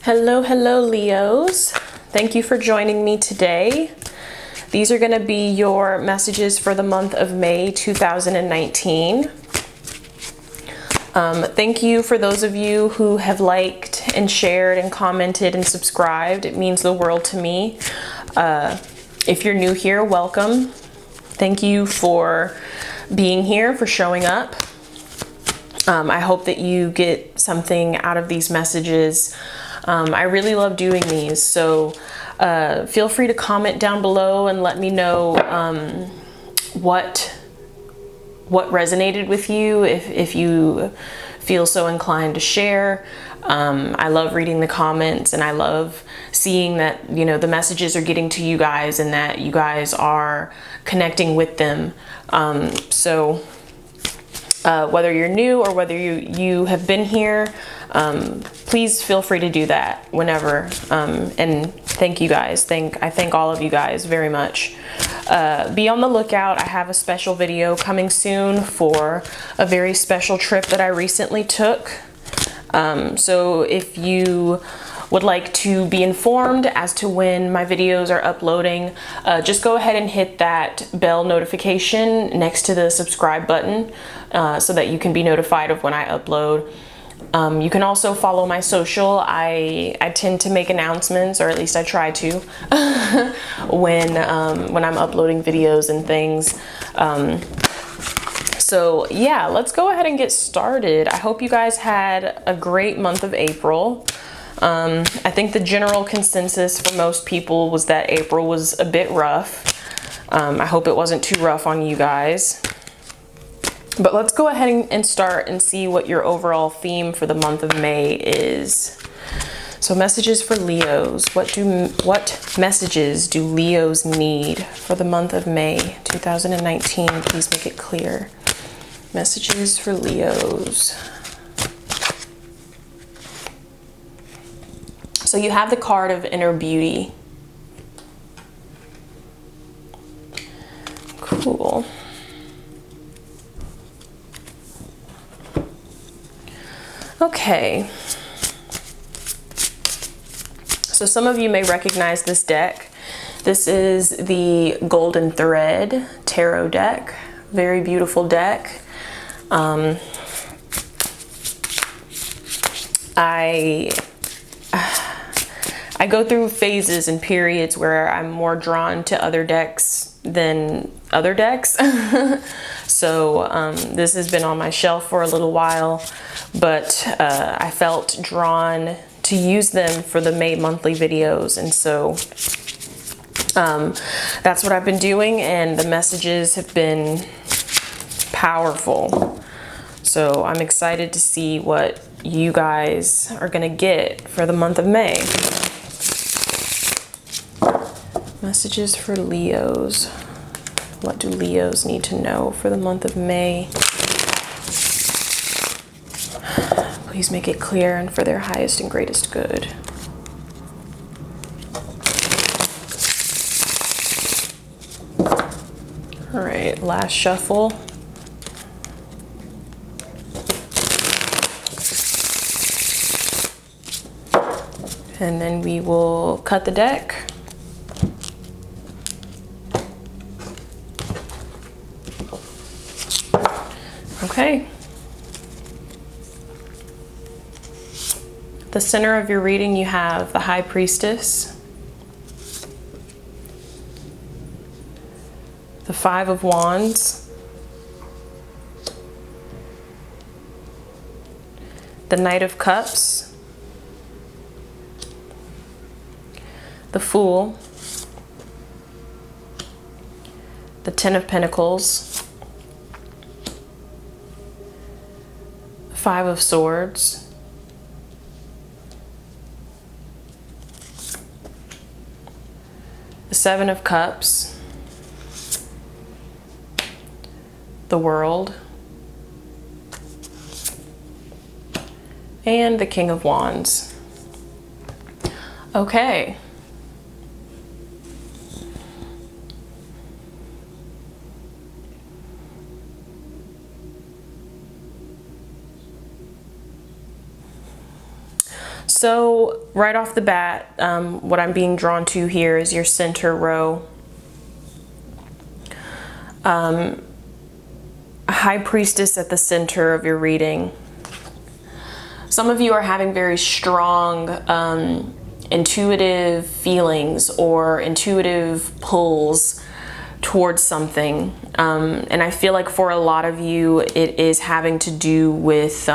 Hello, hello, Leos. Thank you for joining me today. These are going to be your messages for the month of May 2019. Thank you for those of you who have liked and shared and commented and subscribed. It means the world to me. If you're new here, welcome. Thank you for being here, for showing up. I hope that you get something out of these messages. I really love doing these, so feel free to comment down below and let me know what resonated with you, if you feel so inclined to share. I love reading the comments, and I love seeing that, you know, the messages are getting to you guys and that you guys are connecting with them. Whether you're new or whether you have been here, please feel free to do that whenever. And thank you guys. I thank all of you guys very much. Be on the lookout. I have a special video coming soon for a very special trip that I recently took. So if you would like to be informed as to when my videos are uploading, just go ahead and hit that bell notification next to the subscribe button so that you can be notified of when I upload. You can also follow my social. I tend to make announcements, or at least I try to, when I'm uploading videos and things. So yeah, let's go ahead and get started. I hope you guys had a great month of April. I think the general consensus for most people was that April was a bit rough. I hope it wasn't too rough on you guys. But let's go ahead and start and see what your overall theme for the month of May is. So messages for Leos. What messages do Leos need for the month of May 2019? Please make it clear. Messages for Leos. So you have the card of inner beauty. Cool. Okay. So some of you may recognize this deck. This is the Golden Thread Tarot deck. Very beautiful deck. I go through phases and periods where I'm more drawn to other decks than other decks. So this has been on my shelf for a little while, but I felt drawn to use them for the May monthly videos. And so that's what I've been doing, and the messages have been powerful. So I'm excited to see what you guys are gonna get for the month of May. Messages for Leos. What do Leos need to know for the month of May? Please make it clear and for their highest and greatest good. All right, last shuffle. And then we will cut the deck. Okay. The center of your reading, you have the High Priestess, the Five of Wands, the Knight of Cups, the Fool, the Ten of Pentacles, the Five of Swords, the Seven of Cups, the World, and the King of Wands. Okay. So right off the bat, what I'm being drawn to here is your center row. High Priestess at the center of your reading. Some of you are having very strong intuitive feelings or intuitive pulls towards something. And I feel like for a lot of you, it is having to do with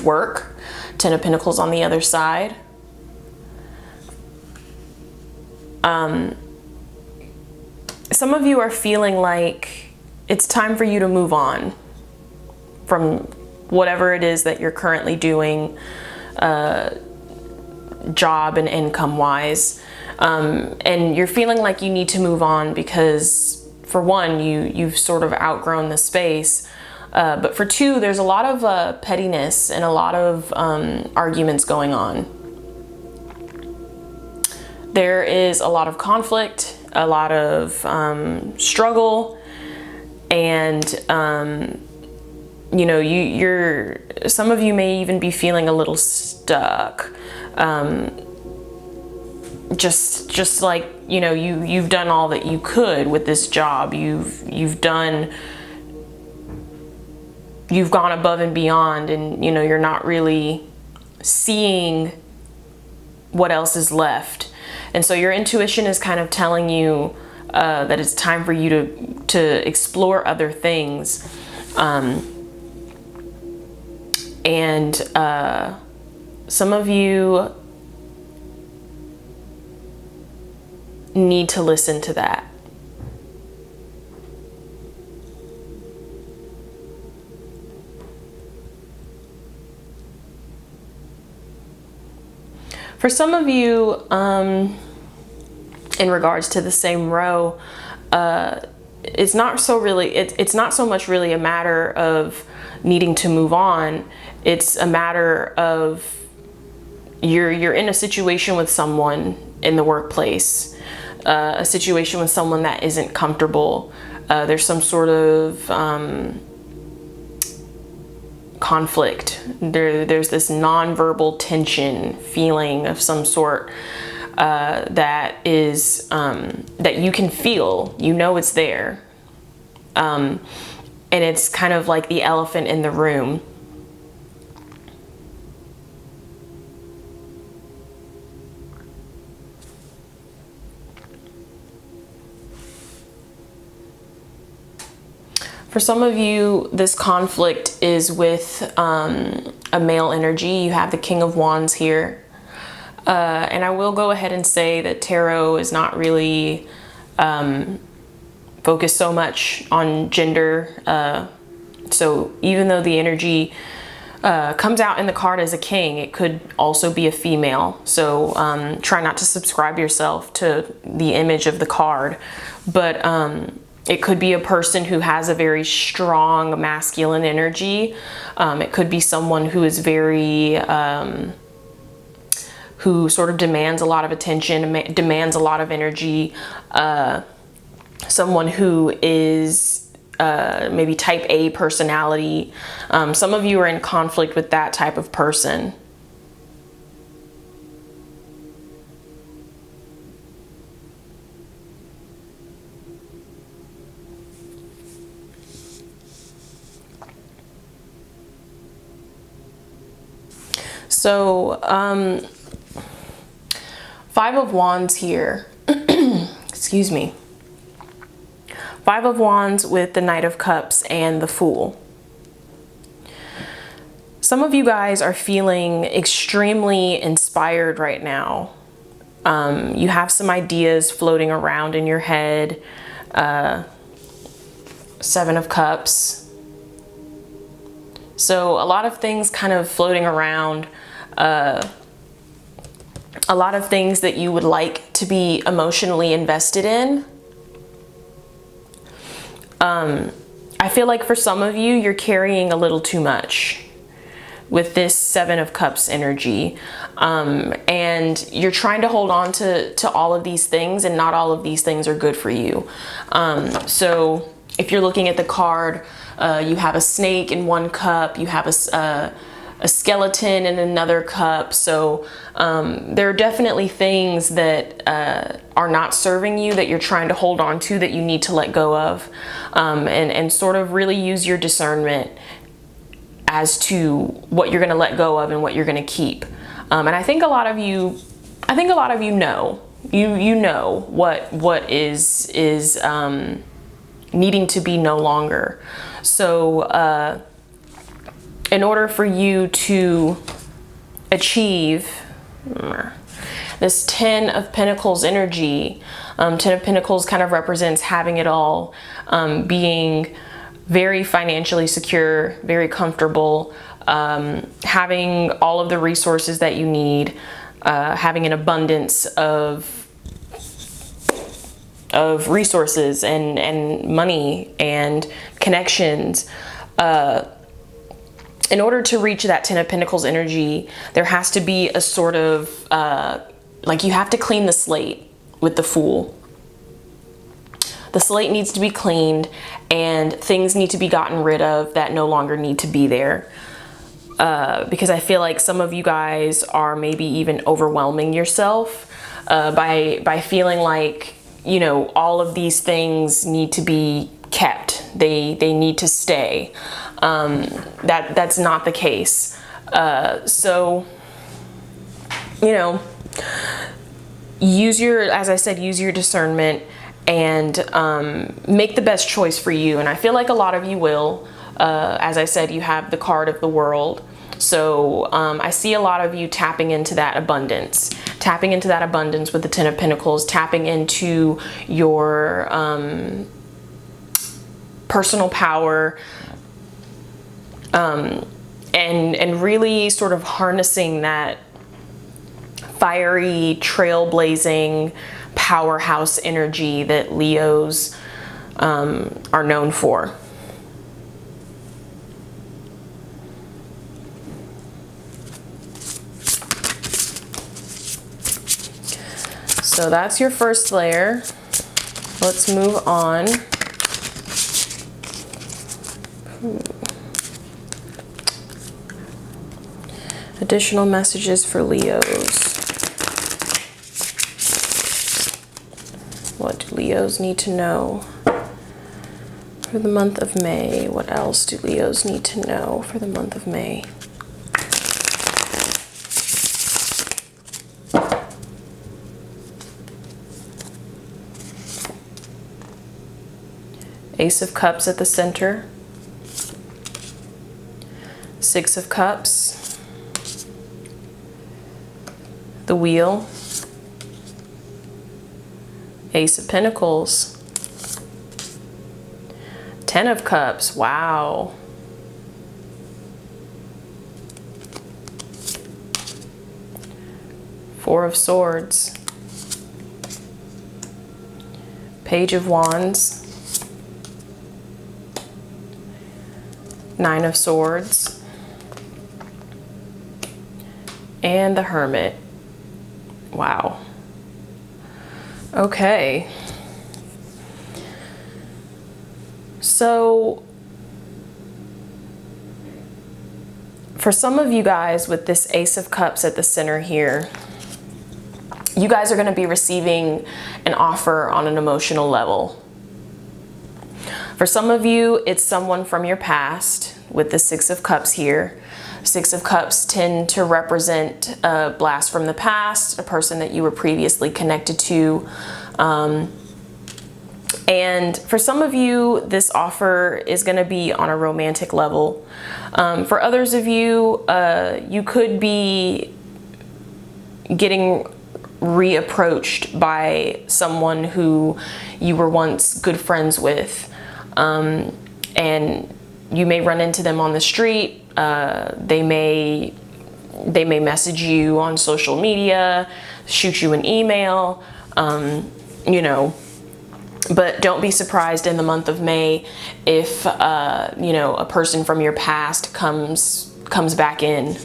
work. Ten of Pentacles on the other side. Some of you are feeling like it's time for you to move on from whatever it is that you're currently doing, job and income wise. And you're feeling like you need to move on because, for one, you've sort of outgrown the space. But for two, there's a lot of pettiness and a lot of arguments going on. There is a lot of conflict, a lot of struggle, and you know, you're some of you may even be feeling a little stuck. Just like, you know, you've done all that you could with this job. You've gone above and beyond, and you know, you're not really seeing what else is left. And so your intuition is kind of telling you that it's time for you to explore other things. And some of you need to listen to that. For some of you, in regards to the same row, it's not so much really a matter of needing to move on. It's a matter of you're in a situation with someone in the workplace, a situation with someone that isn't comfortable. There's some sort of conflict. There's this nonverbal tension feeling of some sort that is that you can feel. You know it's there, and it's kind of like the elephant in the room. For some of you, this conflict is with a male energy. You have the King of Wands here. And I will go ahead and say that tarot is not really focused so much on gender. So even though the energy comes out in the card as a king, it could also be a female. So try not to subscribe yourself to the image of the card. But it could be a person who has a very strong masculine energy. It could be someone who is very, who sort of demands a lot of attention, demands a lot of energy. Someone who is maybe type A personality. Some of you are in conflict with that type of person. So, Five of Wands here. Excuse me. Five of Wands with the Knight of Cups and the Fool. Some of you guys are feeling extremely inspired right now. You have some ideas floating around in your head. Seven of Cups. So a lot of things kind of floating around. A lot of things that you would like to be emotionally invested in. I feel like for some of you, you're carrying a little too much with this Seven of Cups energy. And you're trying to hold on to all of these things, and not all of these things are good for you. So if you're looking at the card, you have a snake in one cup, you have a skeleton in another cup. So there are definitely things that are not serving you, that you're trying to hold on to, that you need to let go of, and sort of really use your discernment as to what you're going to let go of and what you're going to keep. And I think a lot of you know, you know what is needing to be no longer. So in order for you to achieve this 10 of Pentacles energy, 10 of Pentacles kind of represents having it all, being very financially secure, very comfortable, having all of the resources that you need, having an abundance of resources and money and connections. In order to reach that 10 of Pentacles energy, there has to be a sort of, like you have to clean the slate with the Fool. The slate needs to be cleaned and things need to be gotten rid of that no longer need to be there. Because I feel like some of you guys are maybe even overwhelming yourself by feeling like, you know, all of these things need to be kept. They need to stay. That's not the case. So, you know, as I said, use your discernment and make the best choice for you. And I feel like a lot of you will. As I said, you have the card of the World. So I see a lot of you tapping into that abundance with the 10 of Pentacles, tapping into your personal power, and really sort of harnessing that fiery, trailblazing, powerhouse energy that Leos are known for. So that's your first layer. Let's move on. Additional messages for Leos. What do Leos need to know for the month of May? What else do Leos need to know for the month of May? Ace of Cups at the center. Six of Cups. The Wheel. Ace of Pentacles. 10 of Cups. Wow. Four of Swords. Page of Wands. 9 of Swords. And the Hermit. Wow. Okay. So for some of you guys with this Ace of Cups at the center here, you guys are going to be receiving an offer on an emotional level. For some of you, it's someone from your past with the Six of Cups here. Six of Cups tend to represent a blast from the past, a person that you were previously connected to. And for some of you, this offer is going to be on a romantic level. For others of you, you could be getting reapproached by someone who you were once good friends with. And you may run into them on the street. They may message you on social media, shoot you an email, you know, but don't be surprised in the month of May if, you know, a person from your past comes back in.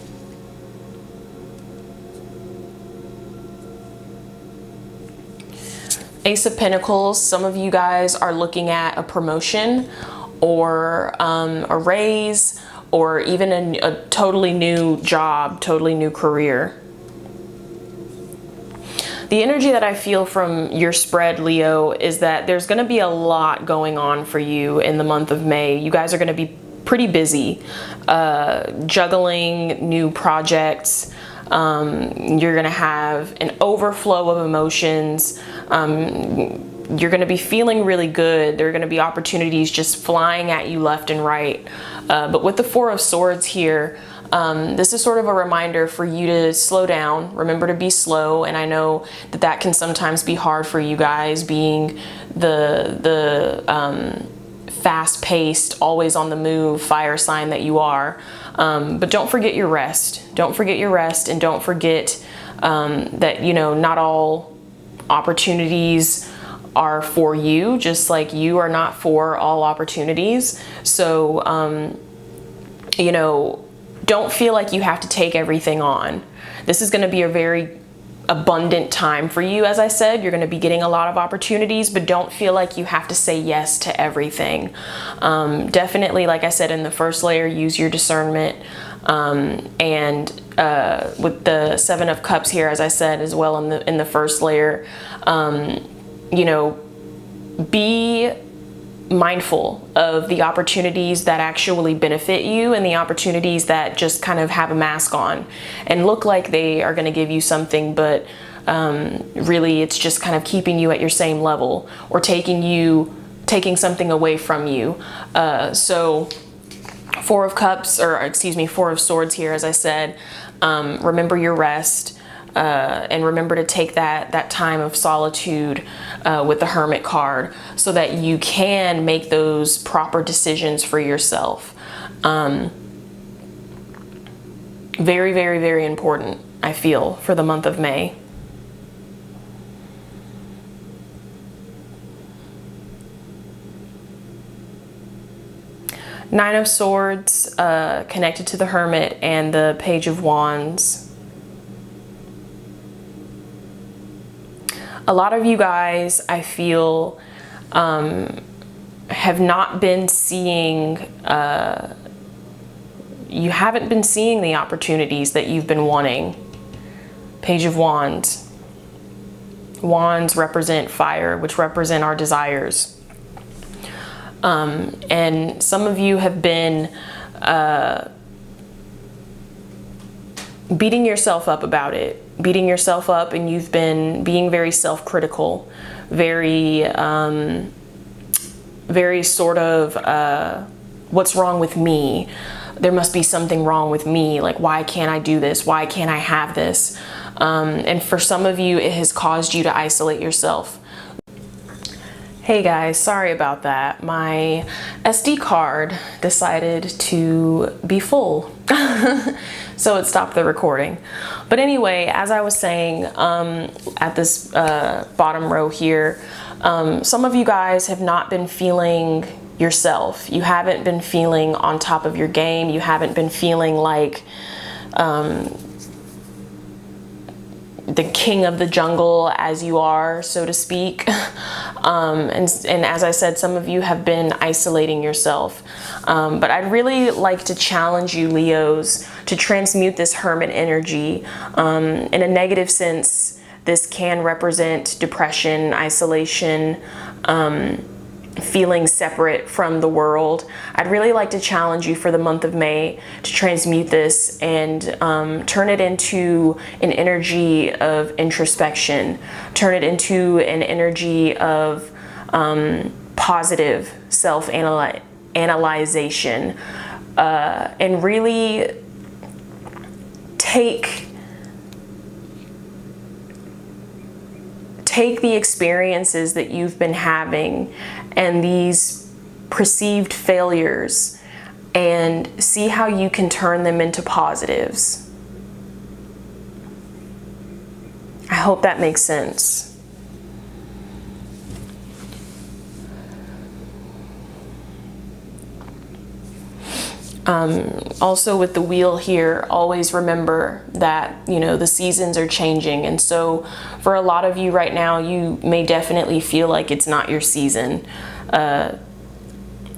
Ace of Pentacles, some of you guys are looking at a promotion or a raise or even a totally new job, totally new career. The energy that I feel from your spread, Leo, is that there's going to be a lot going on for you in the month of May. You guys are going to be pretty busy, juggling new projects. You're going to have an overflow of emotions. You're going to be feeling really good. There are going to be opportunities just flying at you left and right. But with the Four of Swords here, this is sort of a reminder for you to slow down. Remember to be slow. And I know that that can sometimes be hard for you guys, being the fast-paced, always on the move fire sign that you are. But don't forget your rest. Don't forget your rest, and don't forget that, you know, not all opportunities are for you, just like you are not for all opportunities. So, you know, don't feel like you have to take everything on. This is going to be a very abundant time for you. As I said, you're going to be getting a lot of opportunities, but don't feel like you have to say yes to everything. Definitely, like I said in the first layer, use your discernment. And with the Seven of Cups here, as I said as well in the first layer, you know, be mindful of the opportunities that actually benefit you and the opportunities that just kind of have a mask on and look like they are going to give you something, but really it's just kind of keeping you at your same level or taking something away from you. So Four of Cups, or excuse me, Four of Swords here, as I said, remember your rest. And remember to take that time of solitude with the Hermit card so that you can make those proper decisions for yourself. Very, very, very important, I feel, for the month of May. Nine of Swords connected to the Hermit and the Page of Wands. A lot of you guys, I feel, have not been seeing, you haven't been seeing the opportunities that you've been wanting. Page of Wands. Wands represent fire, which represent our desires. And some of you have been beating yourself up about it. Beating yourself up, and you've been being very self-critical, very sort of, what's wrong with me? There must be something wrong with me. Like, why can't I do this? Why can't I have this? And for some of you, it has caused you to isolate yourself. Hey guys, sorry about that. My SD card decided to be full. So it stopped the recording. But anyway, as I was saying, at this bottom row here, some of you guys have not been feeling yourself. You haven't been feeling on top of your game. You haven't been feeling like the king of the jungle as you are, so to speak. And as I said, some of you have been isolating yourself. But I'd really like to challenge you, Leos, to transmute this Hermit energy. In a negative sense, this can represent depression, isolation, feeling separate from the world. I'd really like to challenge you for the month of May to transmute this and turn it into an energy of introspection, turn it into an energy of positive self-analyzation, and really take the experiences that you've been having and these perceived failures and see how you can turn them into positives. I hope that makes sense. Also with the wheel here, always remember that, you know, the seasons are changing. And so for a lot of you right now, you may definitely feel like it's not your season.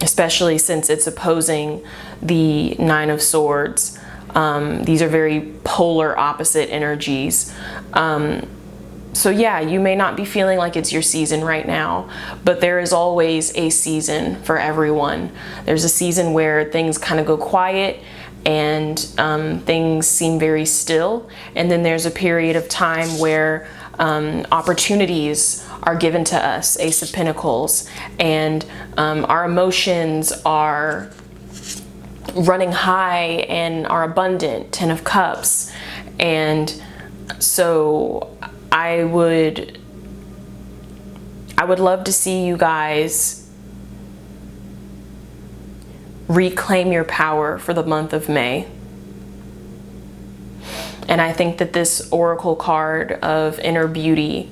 especially since it's opposing the Nine of Swords. These are very polar opposite energies. So yeah, you may not be feeling like it's your season right now, but there is always a season for everyone. There's a season where things kind of go quiet and things seem very still. And then there's a period of time where opportunities are given to us, Ace of Pentacles, and our emotions are running high and are abundant, Ten of Cups. And so I would love to see you guys reclaim your power for the month of May. And I think that this oracle card of inner beauty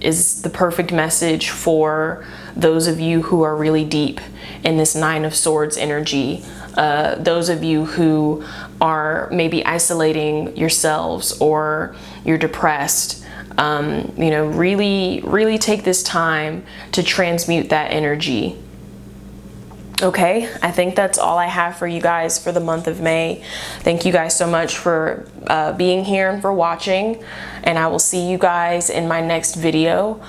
is the perfect message for those of you who are really deep in this Nine of Swords energy. Those of you who are maybe isolating yourselves or you're depressed, you know, really take this time to transmute that energy. Okay, I think that's all I have for you guys for the month of May. Thank you guys so much for being here and for watching, and I will see you guys in my next video.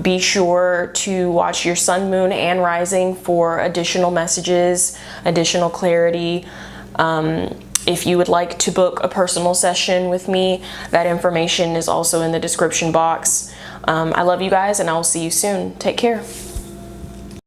Be sure to watch your sun, moon, and rising for additional messages, additional clarity. If you would like to book a personal session with me, that information is also in the description box. I love you guys, and I will see you soon. Take care.